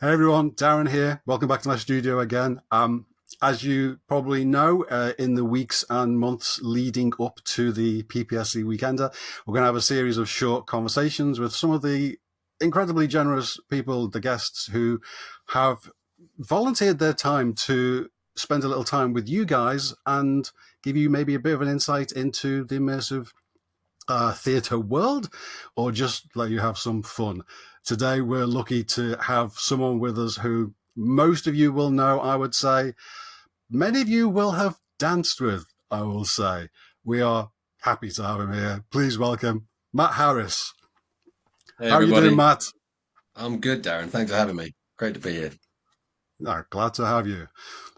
Hey everyone, Darren here. Welcome back to my studio again. As you probably know, in the weeks and months leading up to the PPSC Weekender, we're going to have a series of short conversations with some of the incredibly generous people, the guests who have volunteered their time to spend a little time with you guys and give you maybe a bit of an insight into the immersive theatre world, or just let you have some fun. Today, we're lucky to have someone with us who most of you will know, I would say. Many of you will have danced with, I will say. We are happy to have him here. Please welcome Matt Harris. Hey How are you doing, everybody, Matt? I'm good, Darren. Thanks for having me. Great to be here. No, glad to have you.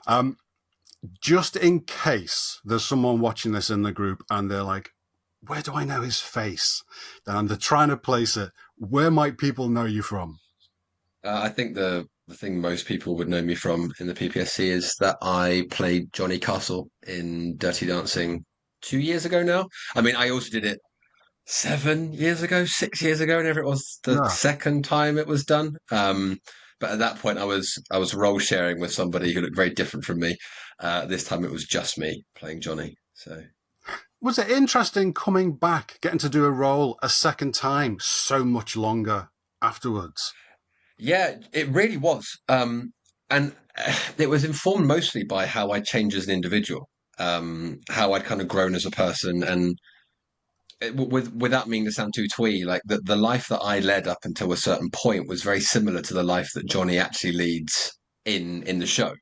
Um, just in case there's someone watching this in the group and they're like, where do I know his face? And they're trying to place it. Where might people know you from? I think the thing most people would know me from in the PPSC is that I played Johnny Castle in Dirty Dancing 2 years ago now. I mean, I also did it 7 years ago, 6 years ago, whenever it was the No. second time it was done. But at that point, I was role sharing with somebody who looked very different from me. This time, it was just me playing Johnny. So. Was it interesting coming back, getting to do a role a second time so much longer afterwards? Yeah, it really was. And it was informed mostly by how I changed as an individual, how I'd kind of grown as a person, and without meaning to sound too twee, like the life that I led up until a certain point was very similar to the life that Johnny actually leads in the show.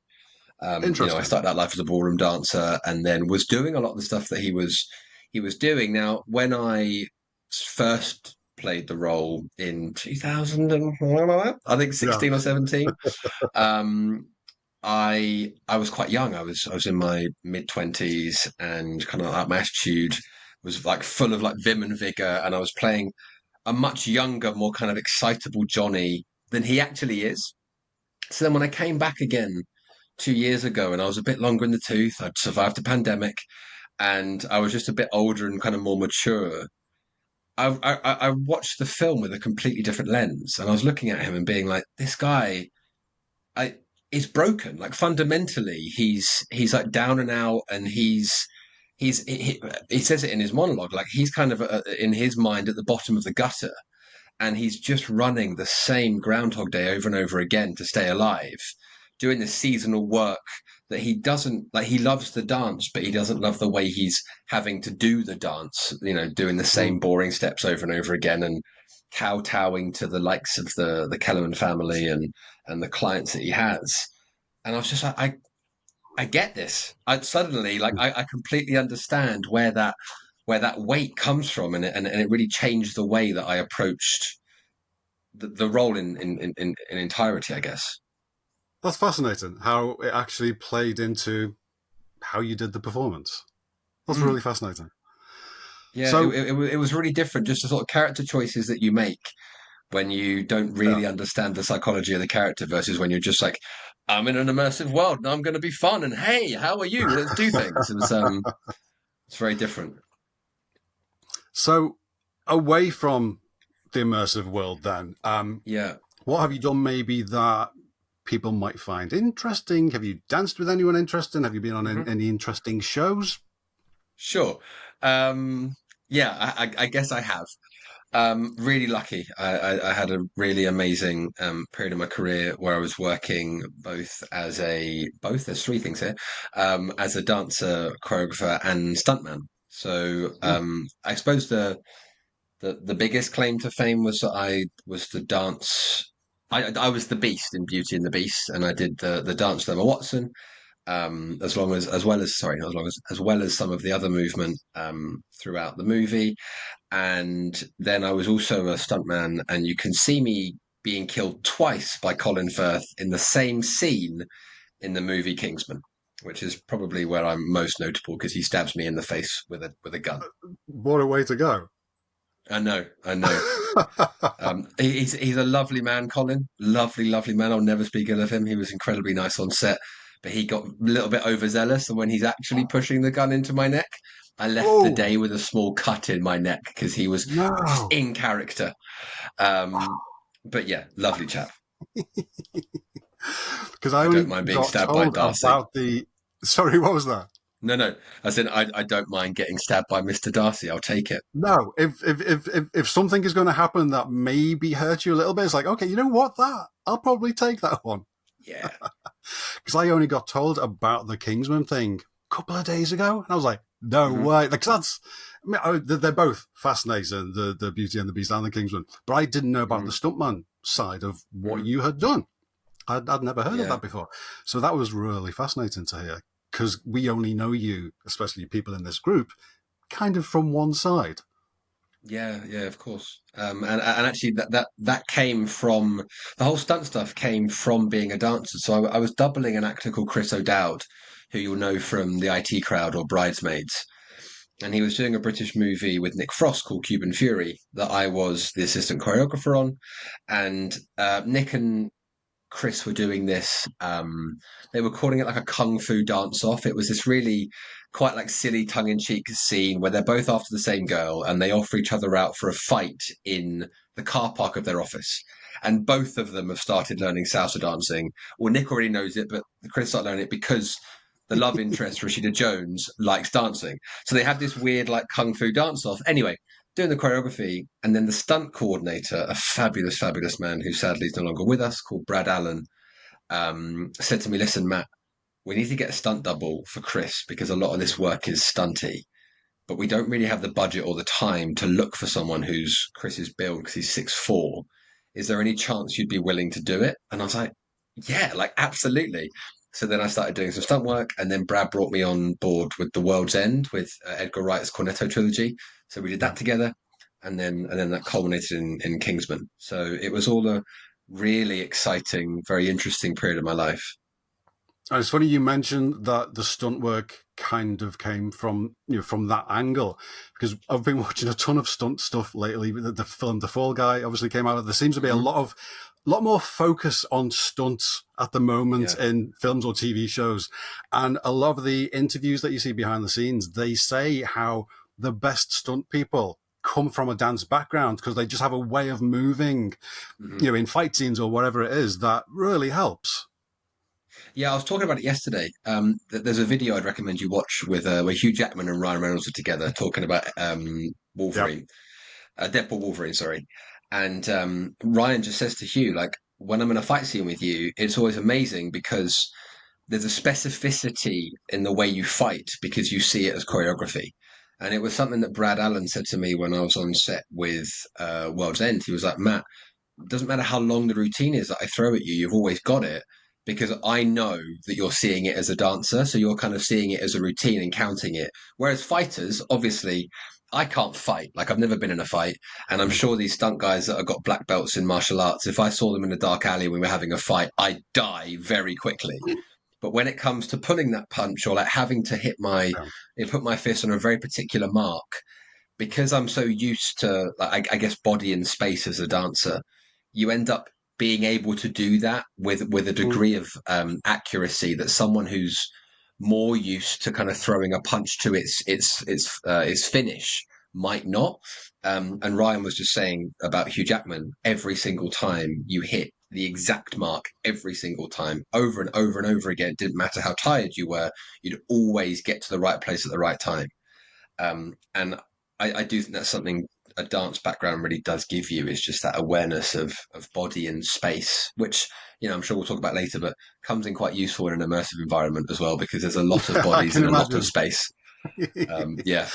I Interesting. started out life as a ballroom dancer, and then was doing a lot of the stuff that he was doing. Now, when I first played the role in 2000 and I think Yeah. 16 or 17, um, I was quite young. I was in my mid 20s, and kind of like my attitude was like full of like vim and vigor, and I was playing a much younger, more kind of excitable Johnny than he actually is. So then when I came back again 2 years ago and I was a bit longer in the tooth, I'd survived a pandemic and I was just a bit older and kind of more mature. I watched the film with a completely different lens, and I was looking at him and being like, this guy, I is broken. Like fundamentally, he's like down and out, and he says it in his monologue, like he's kind of in his mind at the bottom of the gutter, and he's just running the same Groundhog Day over and over again to stay alive, doing the seasonal work that he doesn't like. He loves the dance, but he doesn't love the way he's having to do the dance. Doing the same Mm. boring steps over and over again, and kowtowing to the likes of the Kellerman family and the clients that he has. And I was just like, I get this. I suddenly like I completely understand where that weight comes from, and it really changed the way that I approached the role in entirety, I guess. That's fascinating how it actually played into how you did the performance. That's Mm. really fascinating. Yeah, it, So, it, it was really different, just the sort of character choices that you make when you don't yeah. really understand the psychology of the character versus when you're just like, I'm in an immersive world and I'm going to be fun, and hey, how are you? Let's do things. It's very different. So, away from the immersive world, then, Yeah. what have you done maybe that people might find interesting? Have you danced with anyone interesting? Have you been on Mhm. any interesting shows? Sure. Um, yeah, I guess I have. Really lucky. I had a really amazing period of my career where I was working both. There's three things here, as a dancer, choreographer, and stuntman. So Mm. I suppose the biggest claim to fame was that I was the dance. I was the Beast in Beauty and the Beast, and I did the dance with Emma Watson, as well as some of the other movement throughout the movie. And then I was also a stuntman, and you can see me being killed twice by Colin Firth in the same scene in the movie Kingsman, which is probably where I'm most notable because he stabs me in the face with a gun. What a way to go. I know, I know. He's a lovely man, Colin. Lovely, lovely man. I'll never speak ill of him. He was incredibly nice on set, but he got a little bit overzealous. And when he's actually pushing the gun into my neck, I left the Oh, day with a small cut in my neck because he was just no. in character. Um, but yeah, lovely chap. Because I I don't only mind being got stabbed by told Darcy. about the. Sorry, what was that? No, no. I said I don't mind getting stabbed by Mr. Darcy. I'll take it. No, if something is going to happen that maybe hurt you a little bit, it's like, okay, you know what, that I'll probably take that one. Yeah. Because I only got told about the Kingsman thing a couple of days ago, and I was like, no Hmm. way. Like that's, I mean, they're both fascinating, the Beauty and the Beast and the Kingsman, but I didn't know about Hmm. the stuntman side of what Hmm. you had done. I'd never heard of Yeah. that before, so that was really fascinating to hear. Because we only know you, especially people in this group, kind of from one side. Yeah, yeah, of course. And actually, that came from the whole stunt stuff came from being a dancer. So I was doubling an actor called Chris O'Dowd, who you'll know from the IT Crowd or Bridesmaids, and he was doing a British movie with Nick Frost called Cuban Fury that I was the assistant choreographer on, and Nick and Chris were doing this. They were calling it like a kung fu dance off. It was this really quite like silly tongue in cheek scene where they're both after the same girl and they offer each other out for a fight in the car park of their office. And both of them have started learning salsa dancing. Well, Nick already knows it, but Chris started learning it because the love interest, Rashida Jones, likes dancing. So they had this weird like kung fu dance off. Anyway, doing the choreography, and then the stunt coordinator, a fabulous, fabulous man who sadly is no longer with us, called Brad Allen, said to me, "Listen, Matt, we need to get a stunt double for Chris because a lot of this work is stunty, but we don't really have the budget or the time to look for someone who's Chris's build because he's 6'4". Is there any chance you'd be willing to do it?" And I was like, "Yeah, like absolutely." So then I started doing some stunt work, and then Brad brought me on board with The World's End with Edgar Wright's Cornetto trilogy. So we did Yeah. that together, and then that culminated in Kingsman. So it was all a really exciting, very interesting period of my life. And it's funny you mentioned that the stunt work kind of came from from that angle, because I've been watching a ton of stunt stuff lately. The film The Fall Guy obviously came out. There seems to be Hmm. a lot more focus on stunts at the moment Yeah. in films or TV shows, and a lot of the interviews that you see behind the scenes, they say how the best stunt people come from a dance background because they just have a way of moving, Hmm. in fight scenes or whatever it is that really helps. Yeah, I was talking about it yesterday. There's a video I'd recommend you watch with where Hugh Jackman and Ryan Reynolds are together talking about Yeah. Wolverine, Deadpool Wolverine, sorry. And Ryan just says to Hugh, like, when I'm in a fight scene with you, it's always amazing because there's a specificity in the way you fight because you see it as choreography. And it was something that Brad Allen said to me when I was on set with World's End. He was like, "Matt, doesn't matter how long the routine is that I throw at you, you've always got it because I know that you're seeing it as a dancer. So you're kind of seeing it as a routine and counting it. Whereas fighters, obviously, I can't fight. Like I've never been in a fight. And I'm sure these stunt guys that have got black belts in martial arts, if I saw them in a dark alley when we were having a fight, I'd die very quickly. But when it comes to pulling that punch or like having to put my fist on a very particular mark, because I'm so used to, like, I guess, body and space as a dancer, you end up being able to do that with a Yeah. degree of accuracy that someone who's more used to kind of throwing a punch to its finish might not. And Ryan was just saying about Hugh Jackman, every single time you hit the exact mark, every single time, over and over and over again, it didn't matter how tired you were, you'd always get to the right place at the right time. And I do think that's something a dance background really does give you is just that awareness of body and space, which I'm sure we'll talk about later, but comes in quite useful in an immersive environment as well because there's a lot of I bodies can in a lot of imagine. space. Yeah,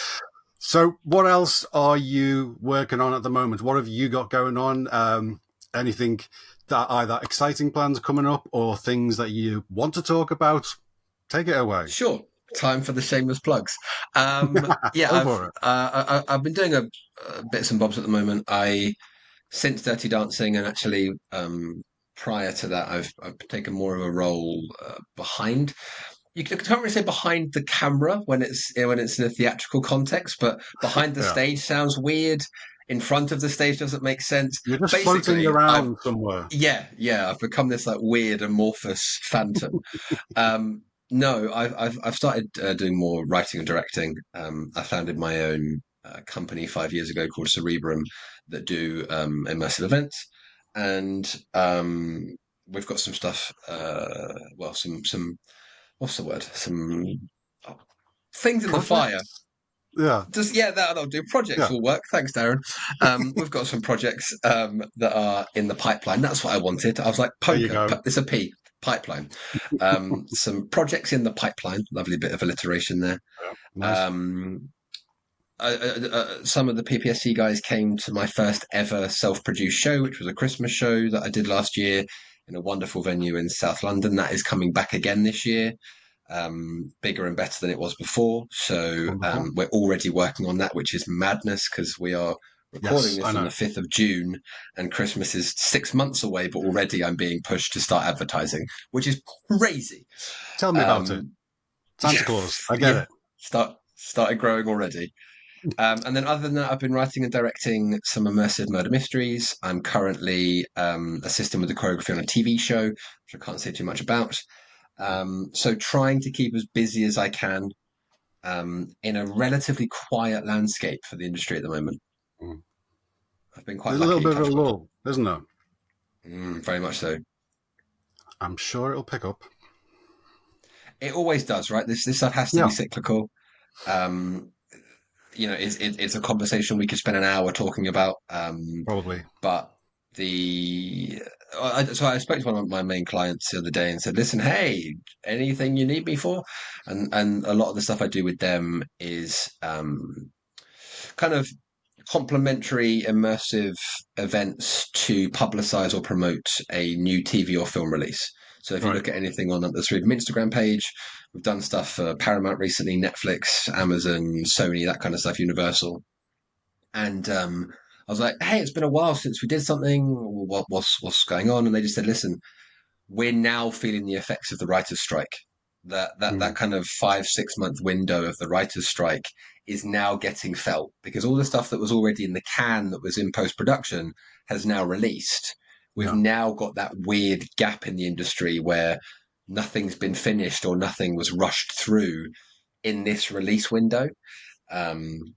So, what else are you working on at the moment? What have you got going on? Anything that either exciting plans coming up or things that you want to talk about? Take it away. sure. Time for the shameless plugs. Yeah, Go for it. I've been doing a bits and bobs at the moment. I since Dirty Dancing, and actually prior to that, I've taken more of a role behind. You can't really say behind the camera when it's in a theatrical context, but behind the Yeah. stage sounds weird. In front of the stage doesn't make sense. You're just floating Basically, around somewhere. I've become this like weird amorphous phantom. No, I've started doing more writing and directing. I founded my own company 5 years ago called Cerebrum that do immersive events. and we've got some stuff. Well, some what's the word? Some oh, things in the fire. Projects? Yeah, Just yeah, that'll do. Projects yeah. will work. Thanks, Darren. We've got some projects that are in the pipeline. That's what I wanted. I was like There you poker. go. It's a P pipeline. Some projects in the pipeline. Lovely bit of alliteration there. Yeah, nice. Um, some of the PPSC guys came to my first ever self-produced show, which was a Christmas show that I did last year in a wonderful venue in South London. That is coming back again this year, bigger and better than it was before. So Wonderful. we're already working on that, which is madness because we are recording Yes, I this on the know. 5th of June and Christmas is 6 months away, but already I'm being pushed to start advertising, which is crazy. Tell me about it. Um, Santa Claus. I get yeah, it. started growing already. And then other than that, I've been writing and directing some immersive murder mysteries. I'm currently assisting with the choreography on a TV show, which I can't say too much about. So trying to keep as busy as I can in a relatively quiet landscape for the industry at the moment. Mm. I've been quite There's a little lucky, bit of a touch wood. lull, isn't there? Very much so. I'm sure it'll pick up. It always does, right? This stuff has to be Yeah, cyclical. Um, it's a conversation we could spend an hour talking about. probably. But the so I spoke to one of my main clients the other day and said, "Listen, hey, anything you need me for?" And a lot of the stuff I do with them is kind of complementary immersive events to publicize or promote a new TV or film release. So if you Right. look at anything on the Freedom Instagram page, we've done stuff for Paramount recently, Netflix, Amazon, Sony, that kind of stuff, Universal. And I was like, "Hey, it's been a while since we did something. What's going on?" And they just said, "Listen, we're now feeling the effects of the writers' strike. That Mm. kind of 5 6 month window of the writers' strike is now getting felt because all the stuff that was already in the can that was in post production has now released. We've Yeah. now got that weird gap in the industry where nothing's been finished or nothing was rushed through in this release window." Um,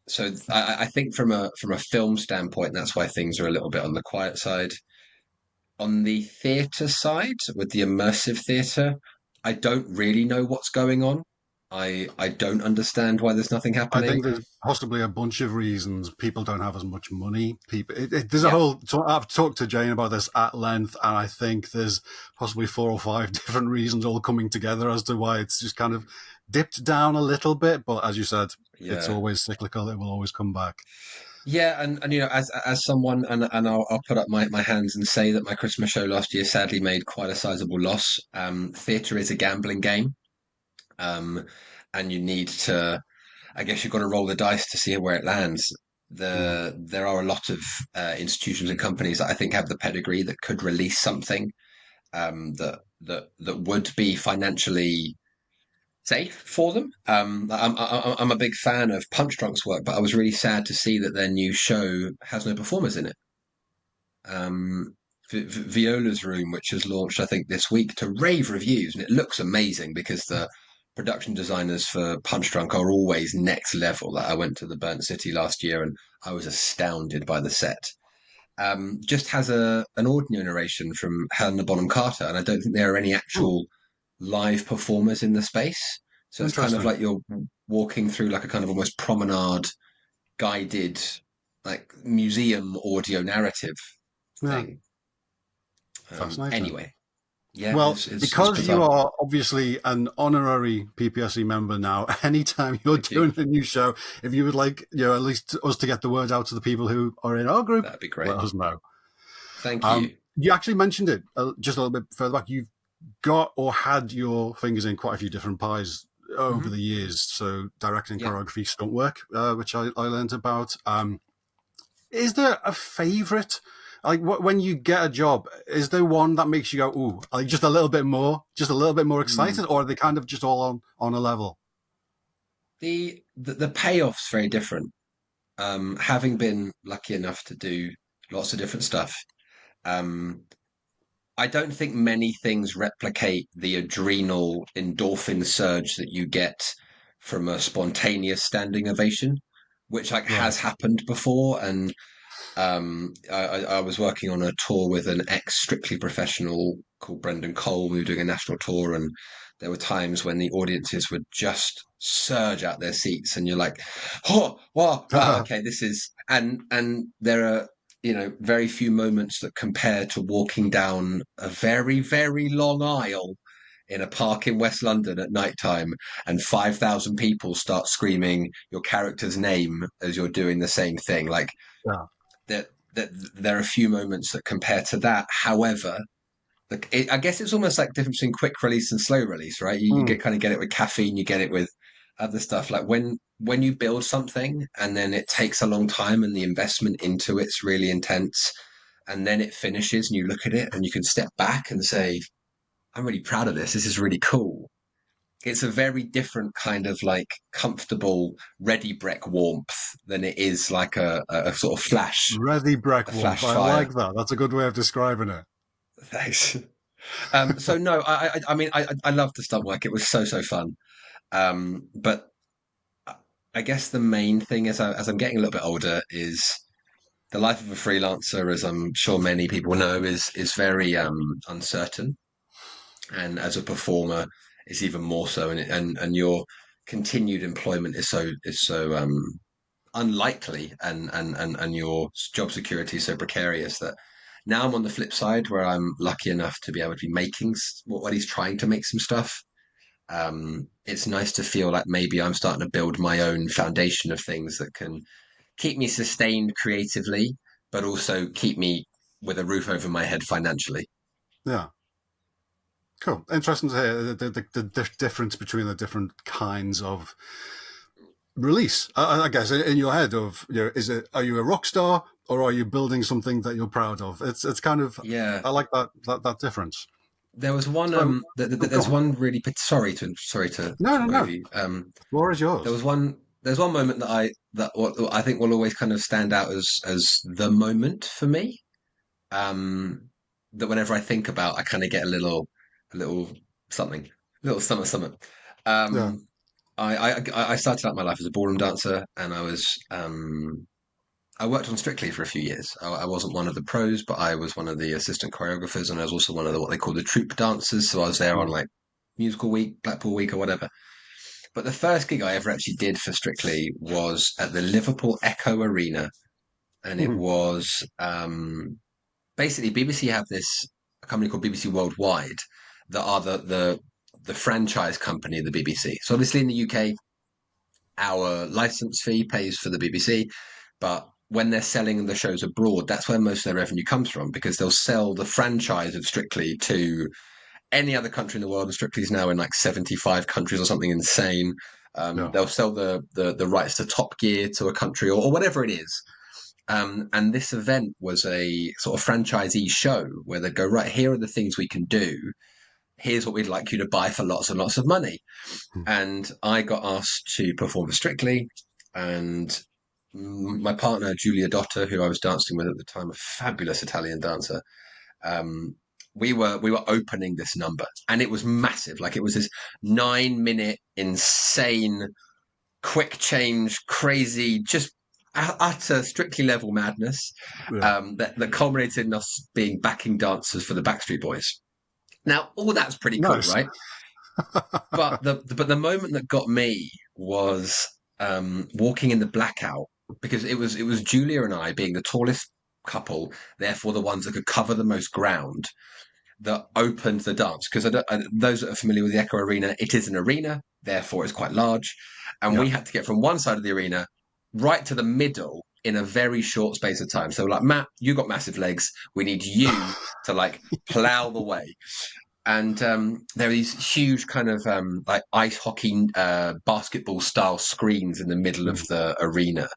so I think from a film standpoint, that's why things are a little bit on the quiet side. On the theatre side, with the immersive theatre, I don't really know what's going on. I don't understand why there's nothing I happening. think there's possibly a bunch of reasons. People don't have as much money. There's a Yeah, whole. So I've talked to Jane about this at length, and I think there's possibly 4 or 5 different reasons all coming together as to why it's just kind of dipped down a little bit. But as you said, it's yeah, always cyclical. It will always come back. yeah. And as someone, and I'll put up my hands and say that my Christmas show last year sadly made quite a sizable loss. Theatre is a gambling game, um, and you need to. I guess you've got to roll the dice to see where it lands. Mm. There are a lot of institutions and companies that I think have the pedigree that could release something that would be financially safe for them. I'm a big fan of Punch Drunk's work, but I was really sad to see that their new show has no performers in it. Viola's Room, which has launched, I think, this week to rave reviews, and it looks amazing because the production designers for Punch Drunk are always next level. Like I went to the Burnt City last year, and I was astounded by the set. Just has an audio narration from Helena Bonham Carter, and I don't think there are any Mm. actual live performers in the space. So it's kind of Interesting. like you're walking through like a kind of almost promenade guided like museum audio narrative Yeah, thing. fascinating. Anyway, yeah, Well, it's because you bizarre. are obviously an honorary PPSC member now, anytime you're Thank you. doing a new show, if you would like, at least us to get the word out to the people who are in our group, That'd be let great. us know. Thank you. You actually mentioned it just a little bit further back. You've got or had your fingers in quite a few different pies over Hmm. the years. So directing, Yeah. choreography, stunt work, which I learned about. Is there a favorite? Like when you get a job, is there one that makes you go, "Ooh, like just a little bit more excited," Mm. or are they kind of just all on a level? The payoff's very different. Having been lucky enough to do lots of different stuff, um, I don't think many things replicate the adrenal endorphin surge that you get from a spontaneous standing ovation, which like Right. has happened before. And I was working on a tour with an ex Strictly professional called Brendan Cole. We were doing a national tour, and there were times when the audiences would just surge out their seats, and you're like, "Oh, wow, okay, this is." And there are very few moments that compare to walking down a very very long aisle in a park in West London at night time, and 5,000 people start screaming your character's name as you're doing the same thing. Like Yeah. that there are a few moments that compare to that. However, I guess it's almost like the difference between quick release and slow release, right? You Mm. get it with caffeine, you get it with other stuff. Like when you build something and then it takes a long time and the investment into it's really intense, and then it finishes and you look at it and you can step back and say, "I'm really proud of this. This is really cool." It's a very different kind of like comfortable ready brick warmth than it is like a sort of Ready a break warmth. flash I fire. like that. That's a good way of describing it. Thanks. So no, I mean, I loved the stunt work. It was so fun. But I guess the main thing as I'm getting a little bit older is the life of a freelancer, as I'm sure many people know, is very uncertain, and as a performer, it's even more so. And your continued employment is so unlikely, and your job security is so precarious that now I'm on the flip side where I'm lucky enough to be able to be making what he's trying to make some stuff. It's nice to feel like maybe I'm starting to build my own foundation of things that can keep me sustained creatively, but also keep me with a roof over my head financially. Yeah. Cool. Interesting to hear the difference between the different kinds of release. I guess in your head of, is it, are you a rock star or are you building something that you're proud of? It's kind of, Yeah, I like that difference. there was one. So, go There's on. one really. Sorry to No, no, talk over no. you. Floor is There yours. was one. There's one moment that what I think will always kind of stand out as the moment for me. Um, that whenever I think about, I kind of get a little something, a little something. Yeah. Um, I started out my life as a ballroom dancer, and I worked on Strictly for a few years. I wasn't one of the pros, but I was one of the assistant choreographers, and I was also one of the what they call the troupe dancers. So I was there on Mm. like musical week, Blackpool week, or whatever. But the first gig I ever actually did for Strictly was at the Liverpool Echo Arena, and it Mhm. was basically BBC have this a company called BBC Worldwide that are the franchise company of the BBC. So obviously in the UK, our license fee pays for the BBC, but when they're selling the shows abroad, that's where most of their revenue comes from because they'll sell the franchise of Strictly to any other country in the world. And Strictly is now in like 75 countries or something insane. Yeah. They'll sell the rights to Top Gear to a country or whatever it is. And this event was a sort of franchisee show where they go, right, here are the things we can do. Here's what we'd like you to buy for lots and lots of money. Mm. And I got asked to perform for Strictly. And my partner, Julia Dotter, who I was dancing with at the time, a fabulous Italian dancer, um, we were opening this number and it was massive. Like it was this 9 minute insane quick change, crazy, just utter strictly level madness Yeah. that culminated in us being backing dancers for the Backstreet Boys. Now, all that's pretty cool, Nice. right? But the moment that got me was walking in the blackout because it was Julia and I being the tallest couple, therefore the ones that could cover the most ground that opened the dance because those that are familiar with the Echo Arena, it is an arena, therefore it's quite large, and Yeah. we had to get from one side of the arena right to the middle in a very short space of time. So, like Matt, you got massive legs. We need you to like plow the way. And there are these huge kind of like ice hockey, basketball style screens in the middle of Mm. the arena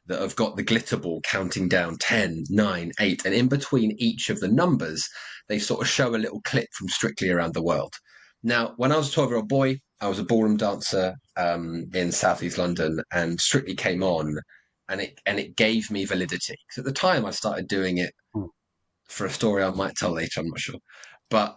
that have got the glitter ball counting down 10, 9, 8. And in between each of the numbers, they sort of show a little clip from Strictly Around the World. Now, when I was a 12-year-old boy, I was a ballroom dancer in Southeast London, and Strictly came on, and it gave me validity. Because at the time, I started doing it Mm. for a story I might tell later. I'm not sure, but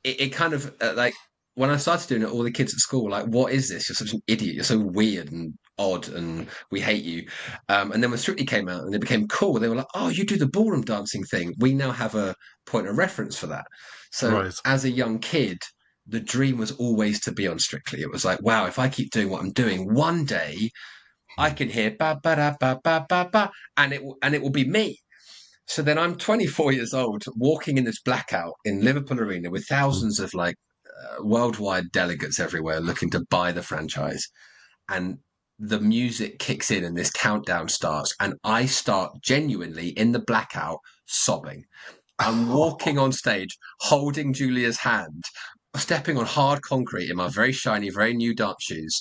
it kind of like when I started doing it, all the kids at school were like, "What is this? You're such an idiot. You're so weird and odd and we hate you. And then when Strictly came out and it became cool, they were like, oh, you do the ballroom dancing thing. We now have a point of reference for that. So Right. as a young kid, the dream was always to be on Strictly. It was like, wow, if I keep doing what I'm doing, one day I can hear ba ba da ba ba ba ba, and it will be me. So then I'm 24 years old, walking in this blackout in Liverpool Arena with thousands of like worldwide delegates everywhere looking to buy the franchise, and the music kicks in and this countdown starts, and I start genuinely in the blackout sobbing. I'm walking on stage, holding Julia's hand, stepping on hard concrete in my very shiny, very new dance shoes,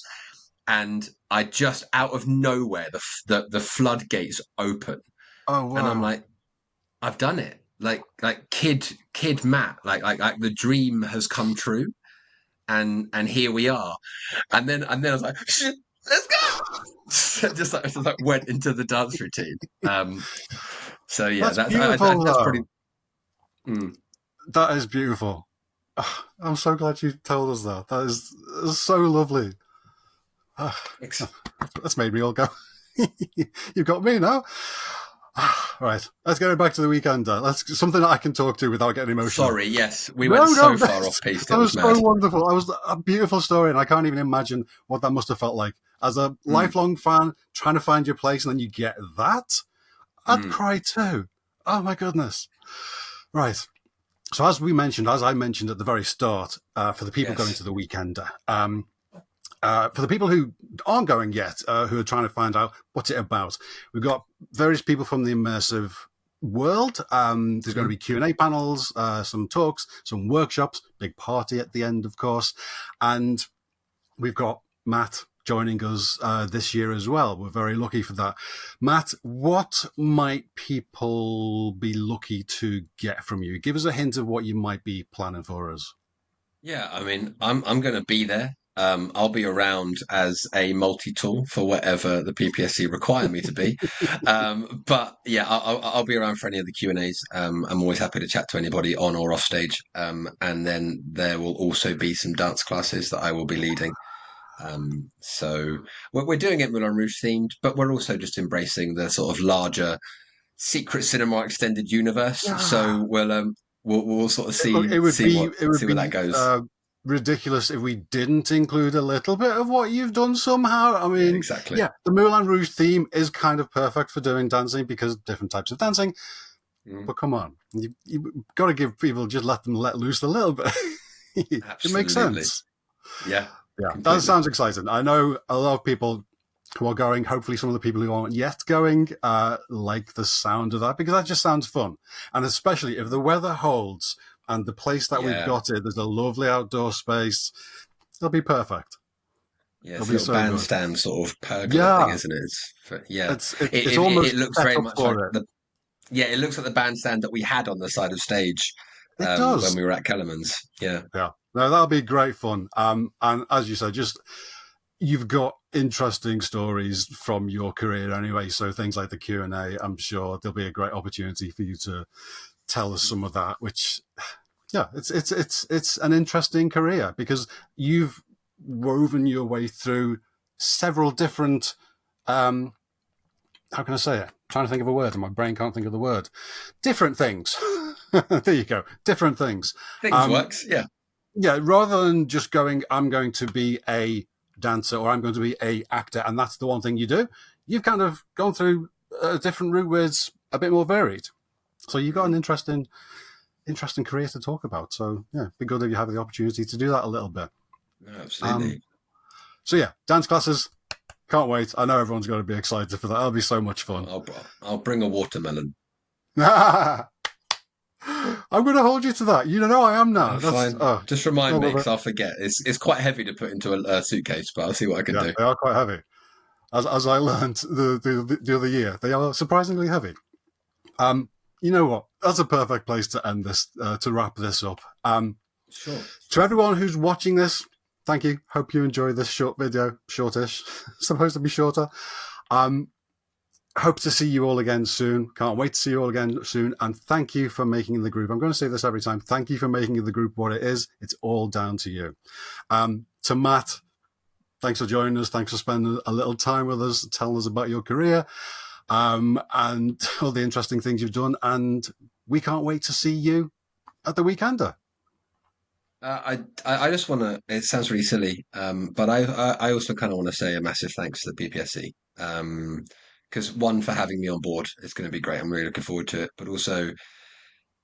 and I just out of nowhere the floodgates open, Oh, and I'm wow. like, I've done it. Like kid Matt, like the dream has come true, and here we are. And then I was like, shit, let's go. Just like went into the dance routine. So yeah, That's that's beautiful, that's probably. though. Mm, That is beautiful. Ah, I'm so glad you told us that. That is so lovely. Ah, that's made me all go. You've got me now. Ah, right, let's get back to the weekender. That's something that I can talk to without getting emotional. sorry, yes, we No, went no, so far off piste. that It was was so mad. wonderful. That was a beautiful story, and I can't even imagine what that must have felt like. As a Mm, lifelong fan, trying to find your place, and then you get that, I'd mm, cry too. Oh my goodness. Right. So as I mentioned at the very start, for the people going yes. to the weekender, for the people who aren't going yet, who are trying to find out what's it about, we've got various people from the immersive world. There's going to Mm, be Q&A panels, some talks, some workshops, big party at the end, of course. And we've got Matt joining us this year as well. We're very lucky for that. Matt, what might people be lucky to get from you? Give us a hint of what you might be planning for us. yeah, I mean, I'm going to be there. I'll be around as a multi-tool for whatever the PPSC require me to be. But yeah, I'll be around for any of the Q&As. I'm always happy to chat to anybody on or off stage. And then there will also be some dance classes that I will be leading. So we're doing it Moulin Rouge themed, but we're also just embracing the sort of larger secret cinema extended universe. Yeah. So we'll sort of Look, see it would be it would see where that be goes. ridiculous if we didn't include a little bit of what you've done somehow. I Yeah, mean, exactly. yeah, the Moulin Rouge theme is kind of perfect for doing dancing because different types of dancing. Mm, But come on, you've got to give people, just let them let loose a little bit. It makes absolutely. sense. Yeah, Yeah, that completely. sounds exciting. I know a lot of people who are going. Hopefully, some of the people who aren't yet going like the sound of that because that just sounds fun. And especially if the weather holds and the place that we've Yeah. got it, there's a lovely outdoor space. It'll be perfect. Yeah, It'll it's a be little so good. bandstand sort of pergola thing, Yeah, isn't it? Yeah, it's it almost looks set very up much like for it. the yeah, it looks like the bandstand that we had on the side of stage It when does. we were at Kellerman's. Yeah. Yeah. No, that'll be great fun. And as you said, just you've got interesting stories from your career anyway. So things like the Q&A, I'm sure there'll be a great opportunity for you to tell us some of that, which, yeah, it's an interesting career because you've woven your way through several different, um, how can I say it? I'm trying to think of a word and my brain can't think of the word. Different things. There you go. Different things. Things Um, works. Yeah. yeah, rather than just going, I'm going to be a dancer or I'm going to be a actor, and that's the one thing you do. You've kind of gone through a different route where it's a bit more varied. So you've got an Mhm. interesting career to talk about. So yeah, be good if you have the opportunity to do that a little bit. No, Um, absolutely. so yeah, dance classes. Can't wait. I know everyone's going to be excited for that. That'll be so much fun. I'll bring a watermelon. I'm going to hold you to that. You know I am now. That's Fine. Just I remind me love because it. I'll forget. It's quite heavy to put into a suitcase, but I'll see what I can Yeah, do. they are quite heavy. As I learned the other year, they are surprisingly heavy. Um, you know what? That's a perfect place to end this, to wrap this up. Sure. To everyone who's watching this, thank you. Hope you enjoyed this short video, shortish, supposed to be shorter. Um, hope to see you all again soon. Can't wait to see you all again soon. And thank you for making the group. I'm going to say this every time. Thank you for making the group what it is. It's all down to you. To Matt, thanks for joining us. Thanks for spending a little time with us, telling us about your career, and all the interesting things you've done. And we can't wait to see you at the Weekender. I just want to. It sounds really silly, but I also kind of want to say a massive thanks to the PPSC. Because one for having me on board, it's going to be great. I'm really looking forward to it. But also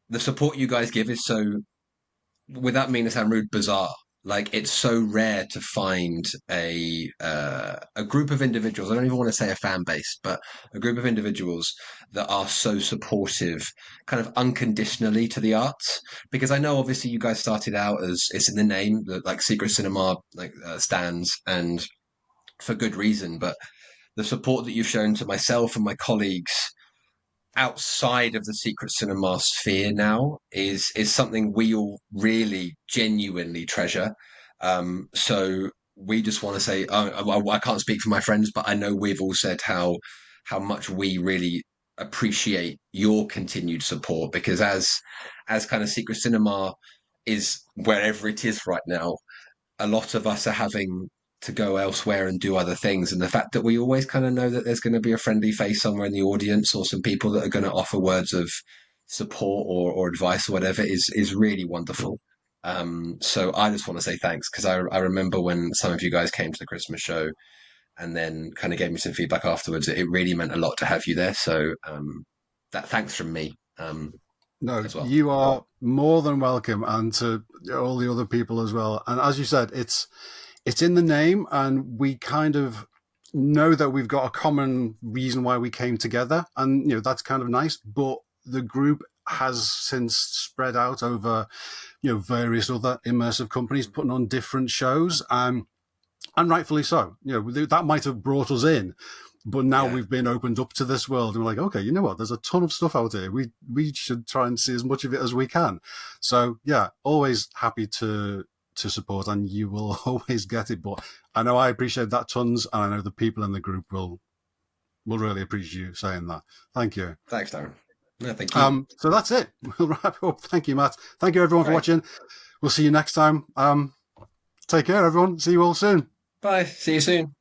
the support you guys give is so, without meaning to sound rude, bizarre. Like it's so rare to find a group of individuals. I don't even want to say a fan base, but a group of individuals that are so supportive, kind of unconditionally to the arts. Because I know obviously you guys started out as it's in the name, like Secret Cinema like stands, and for good reason. But the support that you've shown to myself and my colleagues outside of the secret cinema sphere now is something we all really genuinely treasure. So we just want to say, I can't speak for my friends, but I know we've all said how much we really appreciate your continued support because as kind of secret cinema is wherever it is right now, a lot of us are having to go elsewhere and do other things. And the fact that we always kind of know that there's going to be a friendly face somewhere in the audience or some people that are going to offer words of support or advice or whatever is really wonderful. So I just want to say thanks because I remember when some of you guys came to the Christmas show and then kind of gave me some feedback afterwards. It really meant a lot to have you there. So that thanks from me No, as well. you are more than welcome, and to all the other people as well. And as you said, it's in the name, and we kind of know that we've got a common reason why we came together, and that's kind of nice. But the group has since spread out over various other immersive companies putting on different shows, and rightfully so. That might have brought us in, but now Yeah. we've been opened up to this world, and we're like, okay, you know what? There's a ton of stuff out here. We should try and see as much of it as we can. So yeah, always happy to support, and you will always get it. But I know I appreciate that tons, and I know the people in the group will really appreciate you saying that. Thank you. Thanks, Darren. No, thank you. So that's it. We'll wrap up. Thank you, Matt. Thank you everyone for Great. watching. We'll see you next time. Take care, everyone. See you all soon. Bye. See you soon.